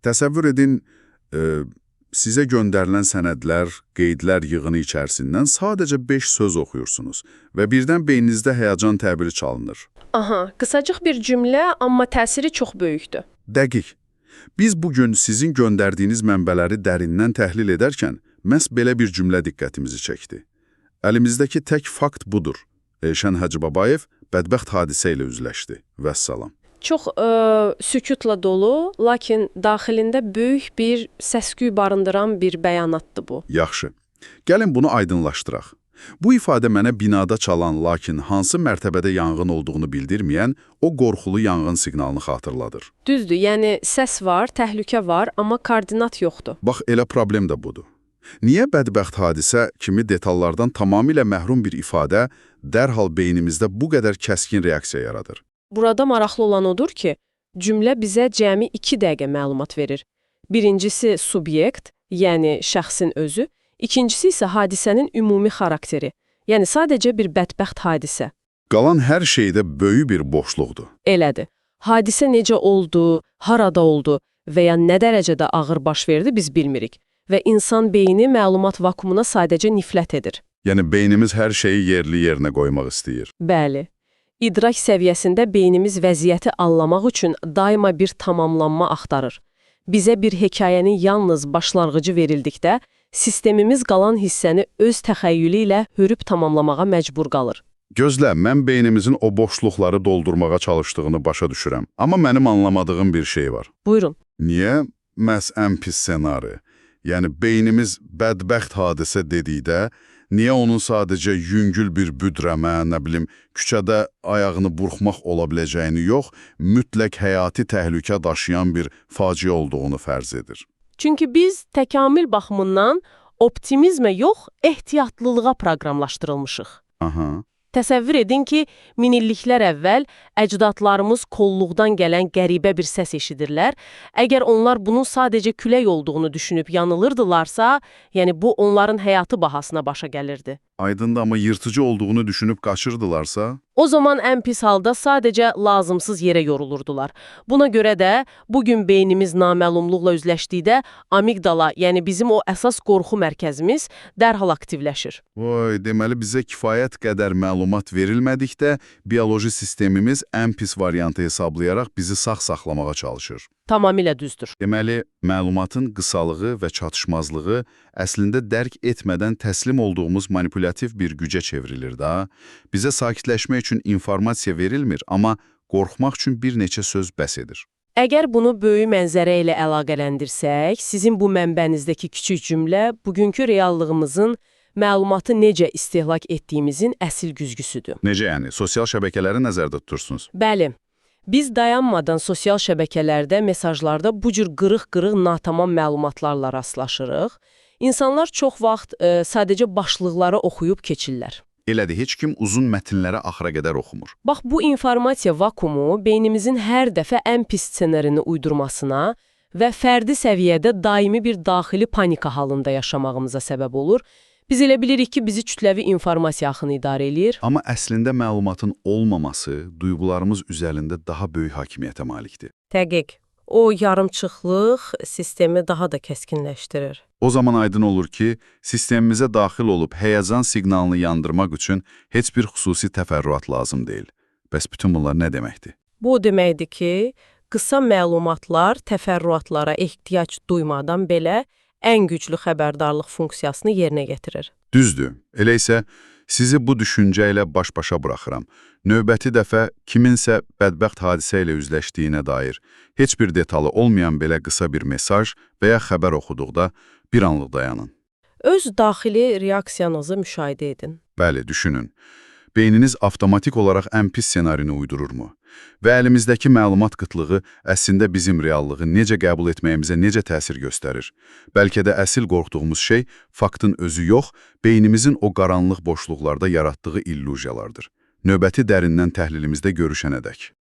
Təsəvvür edin, sizə göndərilən sənədlər, qeydlər yığını içərisindən sadəcə 5 söz oxuyursunuz və birdən beyninizdə həyəcan təbiri çalınır. Aha, qısacıq bir cümlə, amma təsiri çox böyükdür. Dəqiq. Biz bugün sizin göndərdiyiniz mənbələri dərindən təhlil edərkən, məhz belə bir cümlə diqqətimizi çəkdi. Əlimizdəki tək fakt budur. Elşən Hacıbabayev bədbəxt hadisə ilə üzləşdi. Vəssalam. Çox sükutla dolu, lakin daxilində böyük bir səs-küy barındıran bir bəyanatdır bu. Yaxşı. Gəlin bunu aydınlaşdıraq. Bu ifadə mənə binada çalan, lakin hansı mərtəbədə yanğın olduğunu bildirməyən o qorxulu yanğın siqnalını xatırladır. Düzdür, yəni səs var, təhlükə var, amma koordinat yoxdur. Bax, elə problem də budur. Niyə bədbəxt hadisə kimi detallardan tamamilə məhrum bir ifadə dərhal beynimizdə bu qədər kəskin reaksiya yaradır? Burada maraqlı olan odur ki, cümlə bizə cəmi 2 dəqiqə məlumat verir. Birincisi subyekt, yəni şəxsin özü, ikincisi isə hadisənin ümumi xarakteri, yəni sadəcə bir bədbəxt hadisə. Qalan hər şeydə böyük bir boşluqdur. Elədir. Hadisə necə oldu, harada oldu və ya nə dərəcədə ağır baş verdi biz bilmirik və insan beyni məlumat vakumuna sadəcə nifrət edir. Yəni beynimiz hər şeyi yerli yerinə qoymaq istəyir. Bəli. İdrak səviyyəsində beynimiz vəziyyəti anlamaq üçün daima bir tamamlanma axtarır. Bizə bir hekayənin yalnız başlanğıcı verildikdə, sistemimiz qalan hissəni öz təxəyyülü ilə hörüb tamamlamağa məcbur qalır. Gözlə, mən beynimizin o boşluqları doldurmağa çalışdığını başa düşürəm. Amma mənim anlamadığım bir şey var. Buyurun. Niyə məhz ən pis ssenari? Yəni beynimiz bədbəxt hadisə dedikdə, niyə onun sadəcə yüngül bir büdrəmə, nə bilim, küçədə ayağını burxmaq ola biləcəyini yox, mütləq həyati təhlükə daşıyan bir faciə olduğunu fərz edir? Çünki biz təkamül baxımından optimizmə yox, ehtiyatlılığa proqramlaşdırılmışıq. Aha. Təsəvvür edin ki, minilliklər əvvəl əcdadlarımız kolluqdan gələn qəribə bir səs eşidirlər. Əgər onlar bunun sadəcə külək olduğunu düşünüb yanılırdılarsa, yəni bu onların həyatı bahasına başa gəlirdi. Aydındır, amma yırtıcı olduğunu düşünüb qaçırdılarsa? O zaman ən pis halda sadəcə lazımsız yerə yorulurdular. Buna görə də bugün beynimiz naməlumluqla üzləşdikdə amigdala, yəni bizim o əsas qorxu mərkəzimiz dərhal aktivləşir. Vay, deməli bizə kifayət qədər məlumat verilmədikdə bioloji sistemimiz ən pis variantı hesablayaraq bizi sağ saxlamağa çalışır. Tamamilə düzdür. Deməli, məlumatın qısalığı və çatışmazlığı əslində dərk etmədən təslim olduğumuz manipulativ bir gücə çevrilir da. Bizə sakitləşmək üçün informasiya verilmir, amma qorxmaq üçün bir neçə söz bəs edir. Əgər bunu böyük mənzərə ilə əlaqələndirsək, sizin bu mənbənizdəki kiçik cümlə bugünkü reallığımızın məlumatı necə istehlak etdiyimizin əsl güzgüsüdür. Necə yəni? Sosial şəbəkələri nəzərdə tutursunuz? Bəli. Biz dayanmadan sosial şəbəkələrdə, mesajlarda bu cür qırıq-qırıq natamam məlumatlarla rastlaşırıq. İnsanlar çox vaxt sadəcə başlıqları oxuyub keçirlər. Elədir, heç kim uzun mətnləri axıra qədər oxumur. Bax, bu informasiya vakumu beynimizin hər dəfə ən pis ssenarini uydurmasına və fərdi səviyyədə daimi bir daxili panika halında yaşamağımıza səbəb olur. Biz elə bilirik ki, bizi kütləvi informasiya axını idarə eləyir. Amma əslində məlumatın olmaması duyğularımız üzərində daha böyük hakimiyyətə malikdir. Dəqiq. O yarımçıqlıq sistemi daha da kəskinləşdirir. O zaman aydın olur ki, sistemimizə daxil olub həyəcan siqnalını yandırmaq üçün heç bir xüsusi təfərrüat lazım deyil. Bəs bütün bunlar nə deməkdir? Bu o deməkdir ki, qısa məlumatlar təfərrüatlara ehtiyac duymadan belə ən güclü xəbərdarlıq funksiyasını yerinə getirir. Düzdür. Elə isə sizi bu düşüncə ilə baş-başa buraxıram. Növbəti dəfə kiminsə bədbəxt hadisə ilə üzləşdiyinə dair heç bir detalı olmayan belə qısa bir mesaj və ya xəbər oxuduqda bir anlıq dayanın. Öz daxili reaksiyanızı müşahidə edin. Bəli, düşünün. Beyniniz avtomatik olaraq ən pis ssenarini uydururmu? Və əlimizdəki məlumat qıtlığı əslində bizim reallığı necə qəbul etməyimizə necə təsir göstərir? Bəlkə də əsl qorxduğumuz şey faktın özü yox, beynimizin o qaranlıq boşluqlarda yaratdığı illüziyalardır. Növbəti dərindən təhlilimizdə görüşənədək.